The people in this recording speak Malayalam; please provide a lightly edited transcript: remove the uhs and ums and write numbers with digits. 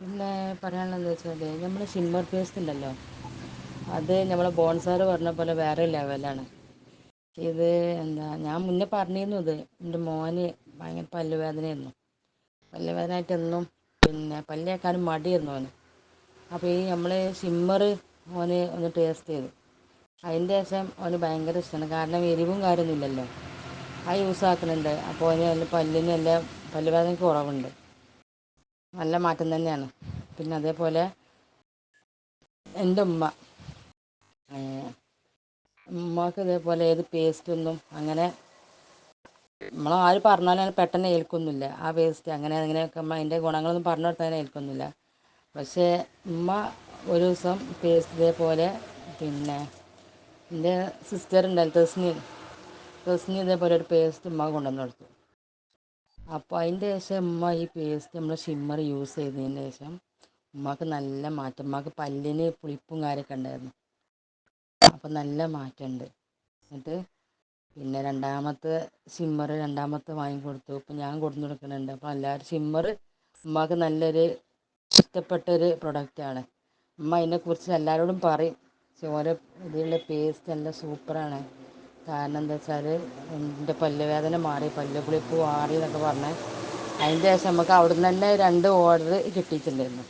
പിന്നെ പറയാനുള്ളത് വെച്ചാൽ നമ്മൾ ഷിമ്മർ പേസ്റ്റ് ഉണ്ടല്ലോ, അത് നമ്മളെ ബോൺസാർ പറഞ്ഞ പോലെ വേറെ ലെവലാണ്. ഇത് എന്താ ഞാൻ മുന്നേ പറഞ്ഞിരുന്നു. ഇത് എൻ്റെ മോന് ഭയങ്കര പല്ലുവേദനയായിരുന്നു. പല്ലുവേദനയായിട്ടെന്നും പിന്നെ പല്ല് തേക്കാനും മടിയായിരുന്നു അവന്. അപ്പോൾ ഈ നമ്മൾ ഷിമ്മർ ഓന് ഒന്ന് ടേസ്റ്റ് ചെയ്തു. അതിൻ്റെ ശേഷം അവന് ഭയങ്കര ഇഷ്ടമാണ്. കാരണം എരിവും കാര്യമൊന്നുമില്ലല്ലോ, ആ യൂസ് ആക്കുന്നുണ്ട്. അപ്പോൾ അവന് നല്ല പല്ലിന് നല്ല പല്ലുവേദനയ്ക്ക് കുറവുണ്ട്. നല്ല മാറ്റം തന്നെയാണ്. പിന്നെ അതേപോലെ എൻ്റെ ഉമ്മാക്ക് ഇതേപോലെ ഏത് പേസ്റ്റൊന്നും അങ്ങനെ നമ്മൾ ആര് പറഞ്ഞാലും അത് പെട്ടെന്ന് ഏൽക്കൊന്നുമില്ല. ആ പേസ്റ്റ് അങ്ങനെയൊക്കെ അതിൻ്റെ ഗുണങ്ങളൊന്നും പറഞ്ഞു കൊടുത്താൽ ഏൽക്കൊന്നുമില്ല. പക്ഷേ ഉമ്മ ഒരു ദിവസം പേസ്റ്റ് ഇതേപോലെ പിന്നെ എൻ്റെ സിസ്റ്റർ ഉണ്ടായിരുന്നു റസ്നി ഇതേപോലെ ഒരു പേസ്റ്റ് ഉമ്മ കൊണ്ടുവന്ന് കൊടുത്തു. അപ്പോൾ അതിൻ്റെ ശേഷം ഉമ്മ ഈ പേസ്റ്റ് നമ്മൾ ഷിമ്മർ യൂസ് ചെയ്തതിന് ശേഷം ഉമ്മക്ക് നല്ല മാറ്റം. ഉമ്മക്ക് പല്ലിന് പുളിപ്പും കാര്യമൊക്കെ ഉണ്ടായിരുന്നു. അപ്പം നല്ല മാറ്റമുണ്ട്. എന്നിട്ട് പിന്നെ രണ്ടാമത്തെ വാങ്ങിക്കൊടുത്തു. ഇപ്പം ഞാൻ കൊടുത്തു കൊടുക്കുന്നുണ്ട്. അപ്പോൾ എല്ലാവരും ഷിമ്മർ ഉമ്മക്ക് നല്ലൊരു ഇഷ്ടപ്പെട്ടൊരു പ്രൊഡക്റ്റാണ്. ഉമ്മ അതിനെക്കുറിച്ച് എല്ലാവരോടും പറയും. ഓരോ ഇതിലുള്ള പേസ്റ്റ് നല്ല സൂപ്പറാണ്. കാരണം എന്താ വെച്ചാൽ എൻ്റെ പല്ലുവേദന മാറി, പല്ലുപുളിപ്പ് മാറി എന്നൊക്കെ പറഞ്ഞ് അതിൻ്റെ ശേഷം നമുക്ക് അവിടെ നിന്ന് തന്നെ 2 ഓർഡർ കിട്ടിയിട്ടുണ്ടായിരുന്നു.